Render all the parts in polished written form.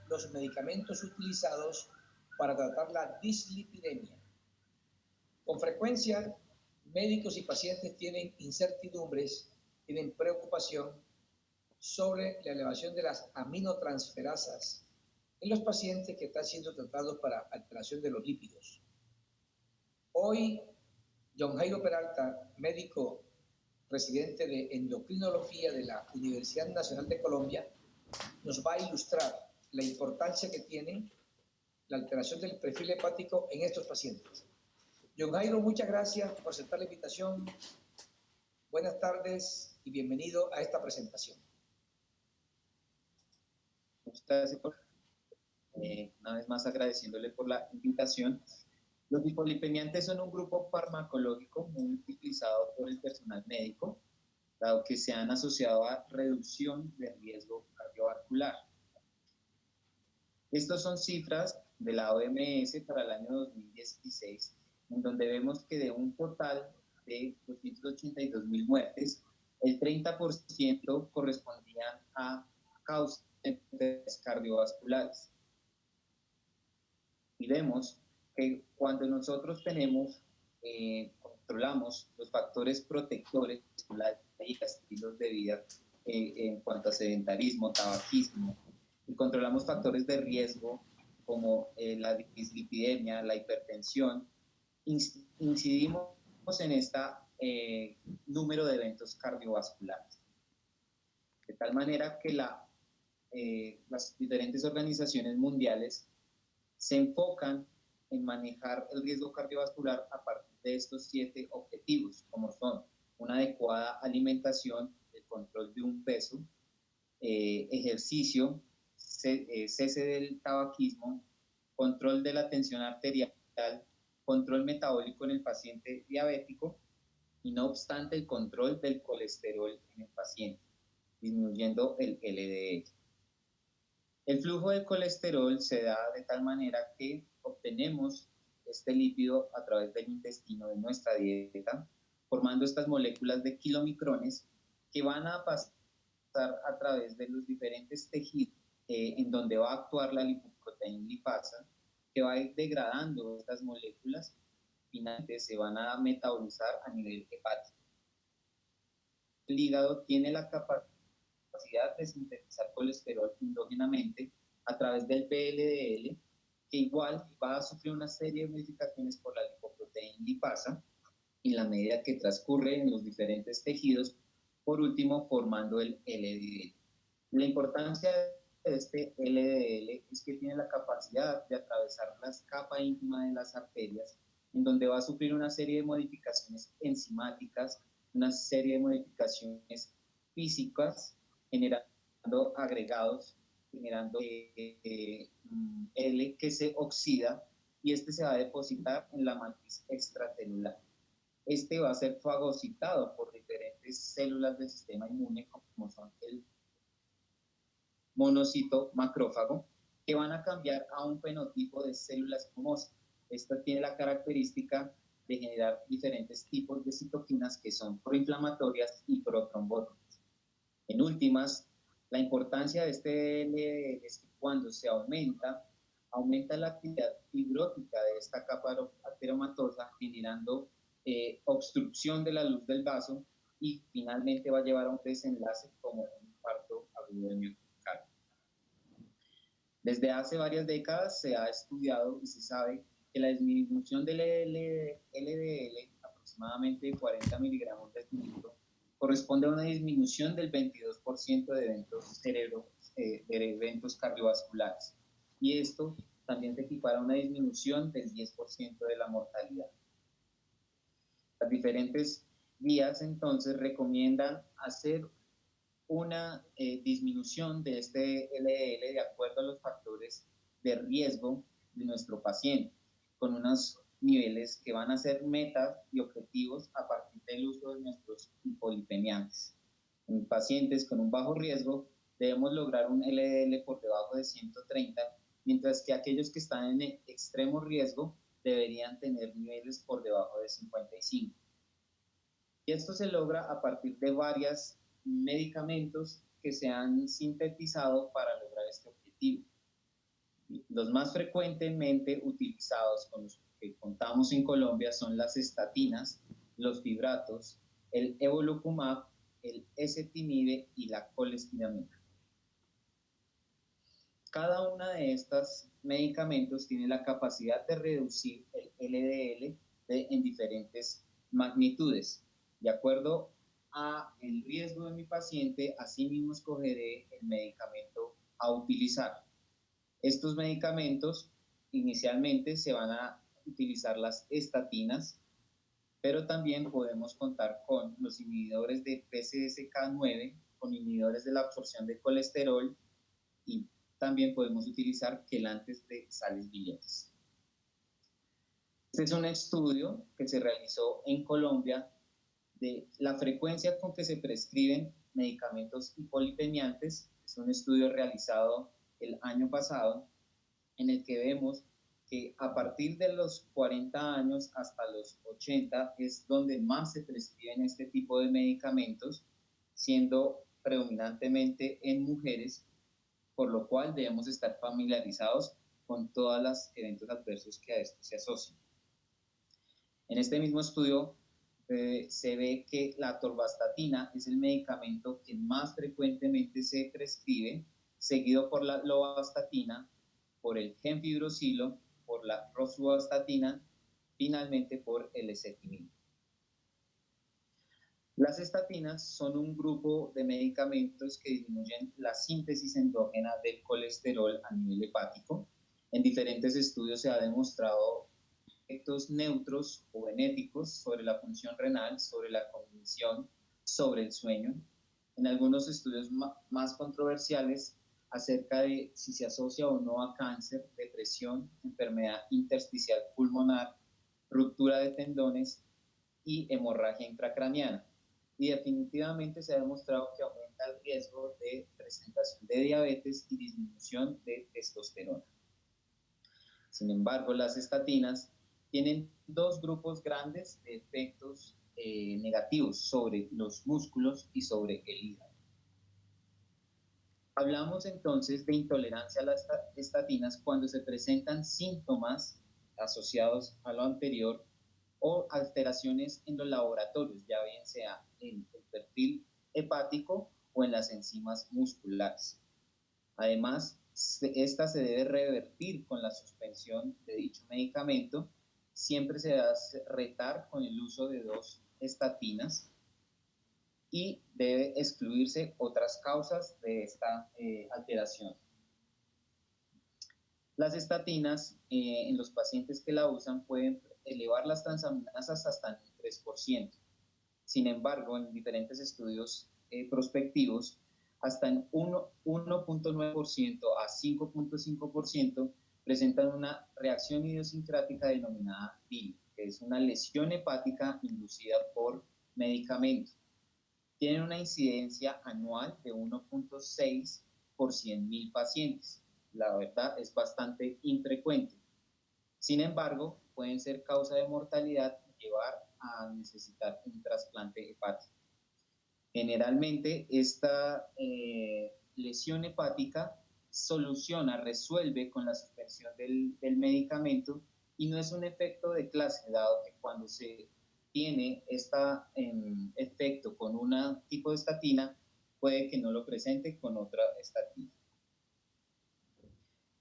los medicamentos utilizados para tratar la dislipidemia. Con frecuencia, médicos y pacientes tienen incertidumbres, tienen preocupación sobre la elevación de las aminotransferasas en los pacientes que están siendo tratados para alteración de los lípidos. Hoy, John Jairo Peralta, médico residente de endocrinología de la Universidad Nacional de Colombia, nos va a ilustrar la importancia que tiene la alteración del perfil hepático en estos pacientes. John Jairo, muchas gracias por aceptar la invitación. Buenas tardes y bienvenido a esta presentación. Muchas gracias una vez más agradeciéndole por la invitación. Los hipolipemiantes son un grupo farmacológico muy utilizado por el personal médico, dado que se han asociado a reducción de riesgo cardiovascular. Estas son cifras de la OMS para el año 2016, en donde vemos que de un total de 282.000 muertes, el 30% correspondían a causas cardiovasculares. Y vemos que cuando nosotros controlamos los factores protectores, la estilos de vida en cuanto a sedentarismo, tabaquismo, y controlamos factores de riesgo como la dislipidemia, la hipertensión, incidimos en este número de eventos cardiovasculares. De tal manera que las diferentes organizaciones mundiales se enfocan en manejar el riesgo cardiovascular a partir de estos 7 objetivos, como son una adecuada alimentación, el control de un peso, ejercicio, cese del tabaquismo, control de la tensión arterial, control metabólico en el paciente diabético y no obstante el control del colesterol en el paciente, disminuyendo el LDL. El flujo del colesterol se da de tal manera que obtenemos este lípido a través del intestino de nuestra dieta, formando estas moléculas de kilomicrones que van a pasar a través de los diferentes tejidos en donde va a actuar la lipoproteína lipasa, que va a ir degradando estas moléculas, finalmente se van a metabolizar a nivel hepático. El hígado tiene la capacidad de sintetizar colesterol endógenamente a través del VLDL, que igual va a sufrir una serie de modificaciones por la lipoproteína lipasa en la medida que transcurre en los diferentes tejidos, por último formando el LDL. La importancia de este LDL es que tiene la capacidad de atravesar la capa íntima de las arterias, en donde va a sufrir una serie de modificaciones enzimáticas, una serie de modificaciones físicas, generando agregados, generando L que se oxida y este se va a depositar en la matriz extracelular. Este va a ser fagocitado por diferentes células del sistema inmune, como son el monocito macrófago, que van a cambiar a un fenotipo de células escamosas. Esta tiene la característica de generar diferentes tipos de citoquinas que son proinflamatorias y protrombóticas. En últimas, la importancia de este LDL es que cuando se aumenta la actividad fibrótica de esta capa ateromatosa, generando obstrucción de la luz del vaso y finalmente va a llevar a un desenlace como un infarto agudo del miocardio. Desde hace varias décadas se ha estudiado y se sabe que la disminución del LDL, aproximadamente 40 miligramos de litro, corresponde a una disminución del 22% de eventos cardiovasculares. Y esto también se equipara a una disminución del 10% de la mortalidad. Las diferentes guías entonces recomiendan hacer una disminución de este LDL de acuerdo a los factores de riesgo de nuestro paciente, con unos niveles que van a ser metas y objetivos a partir del uso de nuestros hipolipemiantes. En pacientes con un bajo riesgo debemos lograr un LDL por debajo de 130, mientras que aquellos que están en extremo riesgo deberían tener niveles por debajo de 55. Y esto se logra a partir de varios medicamentos que se han sintetizado para lograr este objetivo. dispositivo. Los más frecuentemente utilizados con los que contamos en Colombia son las estatinas, los fibratos, el evolocumab, el ezetimibe y la colestiramina. Cada una de estos medicamentos tiene la capacidad de reducir el LDL en diferentes magnitudes. De acuerdo a el riesgo de mi paciente, así mismo escogeré el medicamento a utilizar. Estos medicamentos inicialmente se van a utilizar las estatinas, pero también podemos contar con los inhibidores de PCSK9, con inhibidores de la absorción de colesterol, y también podemos utilizar quelantes de sales biliares. Este es un estudio que se realizó en Colombia de la frecuencia con que se prescriben medicamentos hipolipemiantes. Es un estudio realizado el año pasado, en el que vemos que a partir de los 40 años hasta los 80 es donde más se prescriben este tipo de medicamentos, siendo predominantemente en mujeres, por lo cual debemos estar familiarizados con todos los eventos adversos que a esto se asocian. En este mismo estudio se ve que la atorvastatina es el medicamento que más frecuentemente se prescribe, seguido por la lovastatina, por el gemfibrosilo, por la rosuvastatina, finalmente por el ezetimibe. Las estatinas son un grupo de medicamentos que disminuyen la síntesis endógena del colesterol a nivel hepático. En diferentes estudios se ha demostrado efectos neutros o benéficos sobre la función renal, sobre la cognición, sobre el sueño. En algunos estudios más controversiales acerca de si se asocia o no a cáncer, depresión, enfermedad intersticial pulmonar, ruptura de tendones y hemorragia intracraneana. Y definitivamente se ha demostrado que aumenta el riesgo de presentación de diabetes y disminución de testosterona. Sin embargo, las estatinas tienen dos grupos grandes de efectos negativos sobre los músculos y sobre el hígado. Hablamos entonces de intolerancia a las estatinas cuando se presentan síntomas asociados a lo anterior o alteraciones en los laboratorios, ya bien sea en el perfil hepático o en las enzimas musculares. Además, esta se debe revertir con la suspensión de dicho medicamento. Siempre se debe retar con el uso de 2 estatinas y debe excluirse otras causas de esta alteración. Las estatinas, en los pacientes que la usan, pueden elevar las transaminasas hasta un 3%. Sin embargo, en diferentes estudios prospectivos, hasta en 1.9% a 5.5% presentan una reacción idiosincrática denominada DIL, que es una lesión hepática inducida por medicamento. Tienen una incidencia anual de 1.6 por 100.000 pacientes. La verdad es bastante infrecuente. Sin embargo, pueden ser causa de mortalidad y llevar a necesitar un trasplante hepático. Generalmente esta lesión hepática resuelve con la suspensión del medicamento y no es un efecto de clase, dado que cuando se tiene este efecto con un tipo de estatina, puede que no lo presente con otra estatina.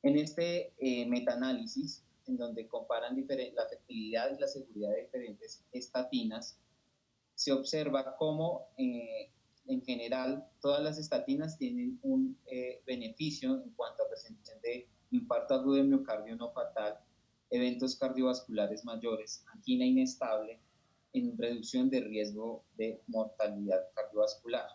En este metaanálisis, en donde comparan la efectividad y la seguridad de diferentes estatinas, se observa cómo en general todas las estatinas tienen un beneficio en cuanto a presentación de infarto agudo de miocardio no fatal, eventos cardiovasculares mayores, angina inestable, en reducción de riesgo de mortalidad cardiovascular.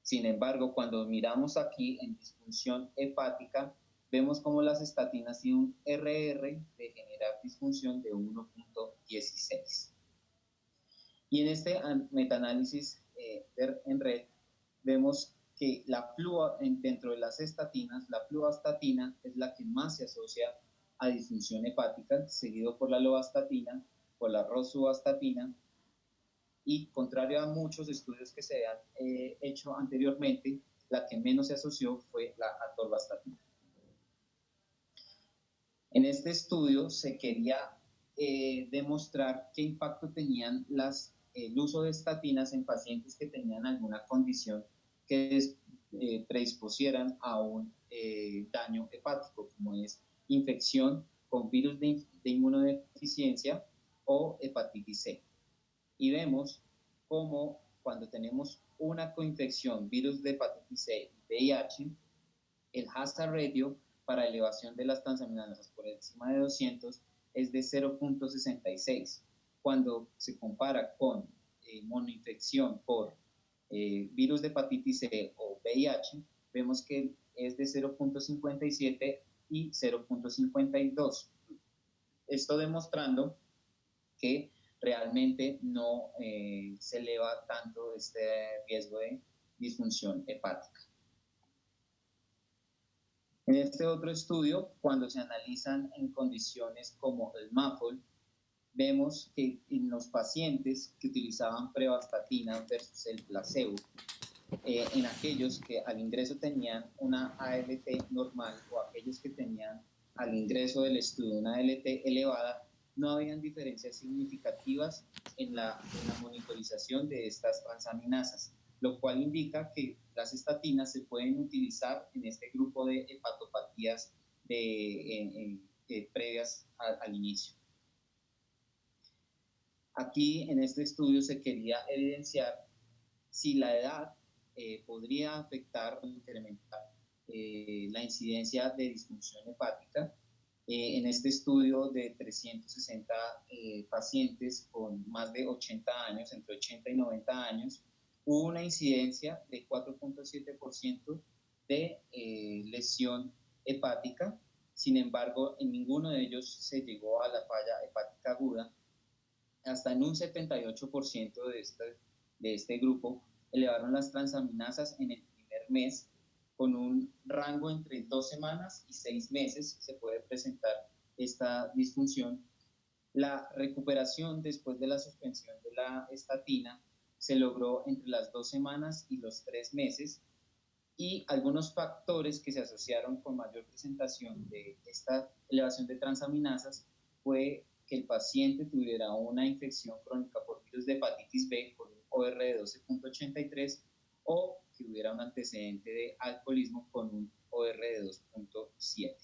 Sin embargo, cuando miramos aquí en disfunción hepática, vemos cómo las estatinas tienen un RR de generar disfunción de 1.16. Y en este metaanálisis en red, vemos que dentro de las estatinas, la fluvastatina es la que más se asocia a disfunción hepática, seguido por la lovastatina, por la rosuvastatina, y contrario a muchos estudios que se han hecho anteriormente, la que menos se asoció fue la atorvastatina. En este estudio se quería demostrar qué impacto tenían el uso de estatinas en pacientes que tenían alguna condición que predispusieran a un daño hepático, como es infección con virus de inmunodeficiencia o hepatitis C. Y vemos cómo cuando tenemos una coinfección, virus de hepatitis C y VIH, el hazard ratio para elevación de las transaminasas por encima de 200 es de 0.66. Cuando se compara con monoinfección por virus de hepatitis C o VIH, vemos que es de 0.57 y 0.52. Esto demostrando que realmente no se eleva tanto este riesgo de disfunción hepática. En este otro estudio, cuando se analizan en condiciones como el MAFOL, vemos que en los pacientes que utilizaban pravastatina versus el placebo, en aquellos que al ingreso tenían una ALT normal o aquellos que tenían al ingreso del estudio una ALT elevada, no habían diferencias significativas en la monitorización de estas transaminasas, lo cual indica que las estatinas se pueden utilizar en este grupo de hepatopatías previas al inicio. Aquí en este estudio se quería evidenciar si la edad podría afectar o incrementar la incidencia de disfunción hepática. En este estudio de 360 pacientes con más de 80 años, entre 80 y 90 años, hubo una incidencia de 4.7% de lesión hepática. Sin embargo, en ninguno de ellos se llegó a la falla hepática aguda. Hasta en un 78% de este grupo elevaron las transaminasas en el primer mes, con un rango entre 2 semanas y 6 meses se puede presentar esta disfunción. La recuperación después de la suspensión de la estatina se logró entre las 2 semanas y los 3 meses, y algunos factores que se asociaron con mayor presentación de esta elevación de transaminasas fue que el paciente tuviera una infección crónica por virus de hepatitis B con un OR de 12.83 o que hubiera un antecedente de alcoholismo con un OR de 2.7.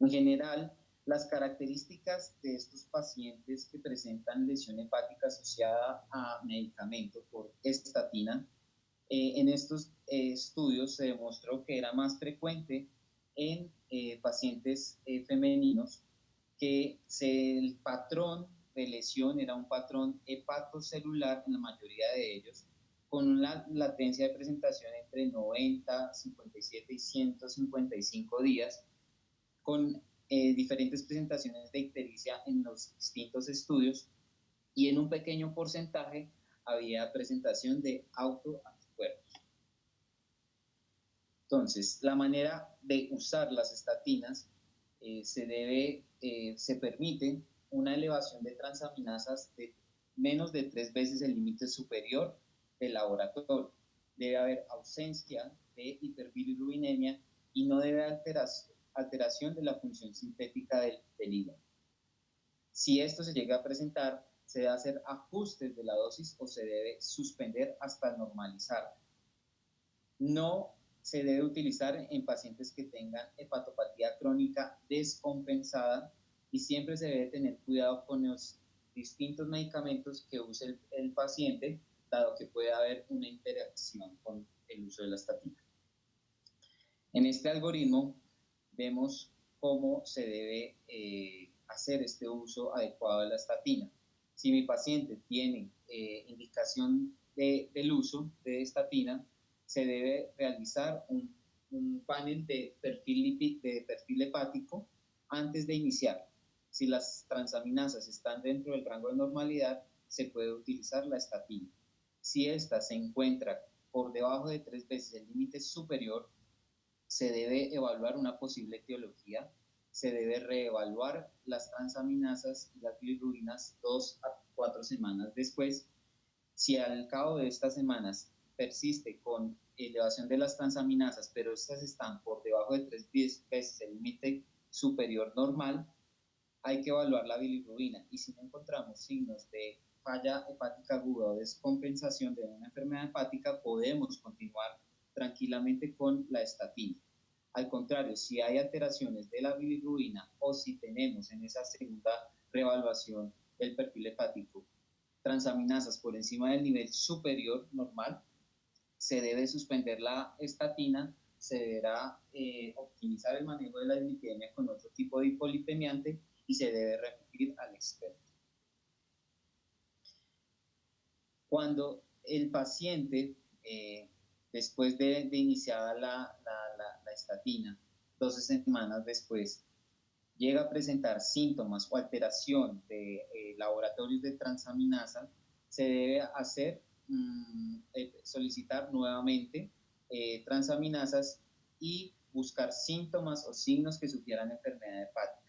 En general, las características de estos pacientes que presentan lesión hepática asociada a medicamento por estatina, en estos estudios se demostró que era más frecuente en pacientes femeninos, que el patrón de lesión era un patrón hepatocelular en la mayoría de ellos, con una latencia de presentación entre 90, 57 y 155 días, con diferentes presentaciones de ictericia en los distintos estudios, y en un pequeño porcentaje había presentación de autoanticuerpos. Entonces, la manera de usar las estatinas se permite una elevación de transaminasas de menos de 3 veces el límite superior del laboratorio. Debe haber ausencia de hiperbilirubinemia y no debe haber alteración de la función sintética del hígado. Si esto se llega a presentar, se debe hacer ajustes de la dosis o se debe suspender hasta normalizarla. No se debe utilizar en pacientes que tengan hepatopatía crónica descompensada, y siempre se debe tener cuidado con los distintos medicamentos que use el paciente, dado que puede haber una interacción con el uso de la estatina. En este algoritmo vemos cómo se debe hacer este uso adecuado de la estatina. Si mi paciente tiene indicación del uso de estatina, se debe realizar un panel de perfil hepático antes de iniciar. Si las transaminasas están dentro del rango de normalidad, se puede utilizar la estatina. Si esta se encuentra por debajo de 3 veces el límite superior, se debe evaluar una posible etiología, se debe reevaluar las transaminasas y las bilirrubinas 2 a 4 semanas después. Si al cabo de estas semanas persiste con elevación de las transaminasas, pero estas están por debajo de 3 veces el límite superior normal, hay que evaluar la bilirrubina. Y si no encontramos signos de falla hepática aguda o descompensación de una enfermedad hepática, podemos continuar tranquilamente con la estatina. Al contrario, si hay alteraciones de la bilirrubina o si tenemos en esa segunda reevaluación del perfil hepático transaminasas por encima del nivel superior normal, se debe suspender la estatina, se deberá optimizar el manejo de la dislipidemia con otro tipo de hipolipemiante y se debe remitir al experto. Cuando el paciente, después de iniciada la estatina, 12 semanas después, llega a presentar síntomas o alteración de laboratorios de transaminasa, se debe hacer, solicitar nuevamente transaminasas y buscar síntomas o signos que sugieran enfermedad hepática.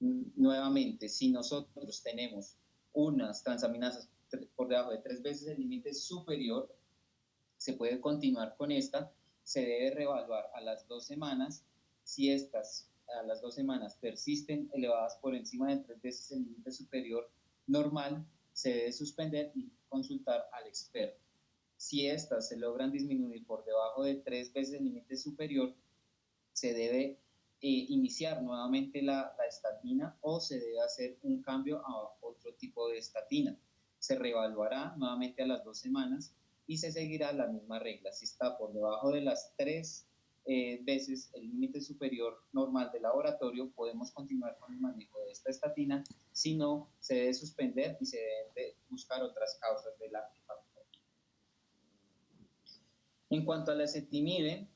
Nuevamente, si nosotros tenemos unas transaminasas por debajo de 3 veces el límite superior, se puede continuar con esta, se debe reevaluar a las 2 semanas. Si estas a las 2 semanas persisten elevadas por encima de 3 veces el límite superior normal, se debe suspender y consultar al experto. Si estas se logran disminuir por debajo de 3 veces el límite superior, se debe iniciar nuevamente la estatina o se debe hacer un cambio a otro tipo de estatina. Se reevaluará nuevamente a las 2 semanas y se seguirá la misma regla. Si está por debajo de las 3 veces el límite superior normal del laboratorio, podemos continuar con el manejo de esta estatina. Si no, se debe suspender y se deben buscar otras causas de la hepatopatía. En cuanto a la ezetimibe,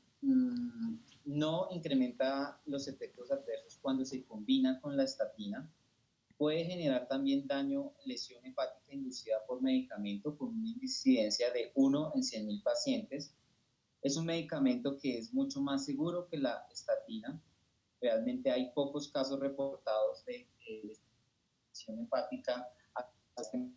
no incrementa los efectos adversos cuando se combina con la estatina. Puede generar también daño, lesión hepática inducida por medicamento con una incidencia de 1 en 100.000 pacientes. Es un medicamento que es mucho más seguro que la estatina. Realmente hay pocos casos reportados de lesión hepática a este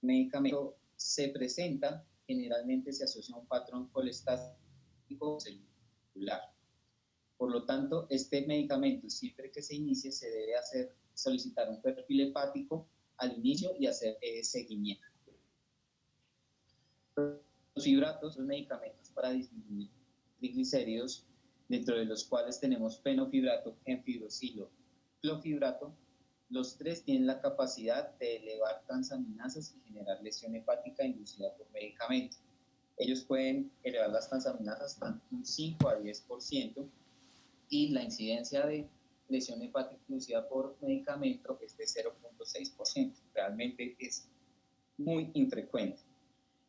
medicamento. Se presenta, generalmente se asocia a un patrón colestático celular. Por lo tanto, este medicamento, siempre que se inicie, se debe solicitar un perfil hepático al inicio y hacer seguimiento. Los fibratos son medicamentos para disminuir triglicéridos, dentro de los cuales tenemos fenofibrato, gemfibrosilo, clofibrato. Los tres tienen la capacidad de elevar transaminasas y generar lesión hepática inducida por medicamento. Ellos pueden elevar las transaminasas hasta un 5 a 10%, y la incidencia de lesión hepática inducida por medicamento es de 0.6%. Realmente es muy infrecuente.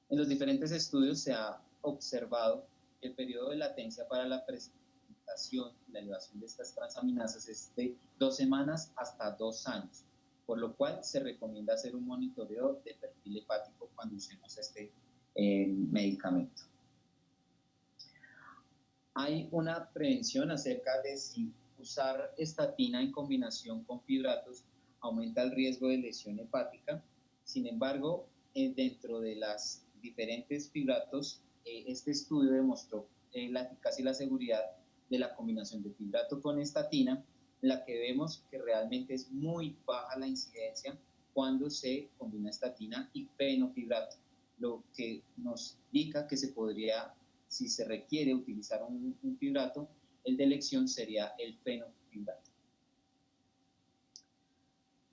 En los diferentes estudios se ha observado que el periodo de latencia para la presentación y la elevación de estas transaminasas es de 2 semanas hasta 2 años, por lo cual se recomienda hacer un monitoreo de perfil hepático cuando usemos este medicamento. Hay una prevención acerca de si usar estatina en combinación con fibratos aumenta el riesgo de lesión hepática. Sin embargo, dentro de las diferentes fibratos, este estudio demostró la eficacia y la seguridad de la combinación de fibrato con estatina, la que vemos que realmente es muy baja la incidencia cuando se combina estatina y fenofibrato, lo que nos indica que se podría, si se requiere utilizar un fibrato, el de elección sería el fenofibrato.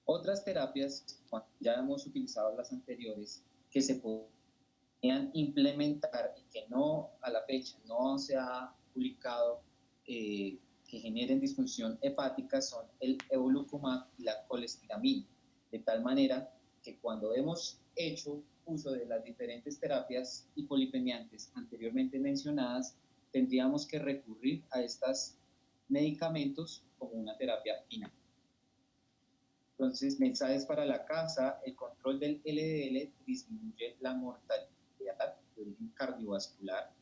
Otras terapias, ya hemos utilizado las anteriores, que se podrían implementar y que no, a la fecha, no se ha publicado que generen disfunción hepática son el evolocumab y la colestiramina, de tal manera que cuando hemos hecho uso de las diferentes terapias hipolipemiantes anteriormente mencionadas, tendríamos que recurrir a estos medicamentos como una terapia final. Entonces, mensajes para la casa: el control del LDL disminuye la mortalidad de origen cardiovascular.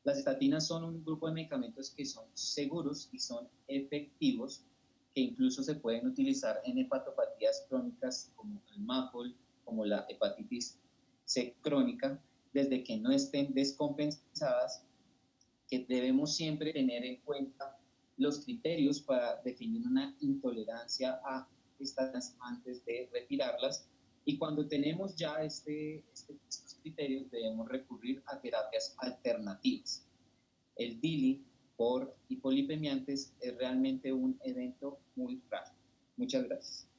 Las estatinas son un grupo de medicamentos que son seguros y son efectivos, que incluso se pueden utilizar en hepatopatías crónicas como el MAPOL, como la hepatitis C crónica, desde que no estén descompensadas, que debemos siempre tener en cuenta los criterios para definir una intolerancia a estas antes de retirarlas. Y cuando tenemos ya estos criterios, debemos recurrir a terapias alternativas. El DILI por hipolipemiantes es realmente un evento muy raro. Muchas gracias.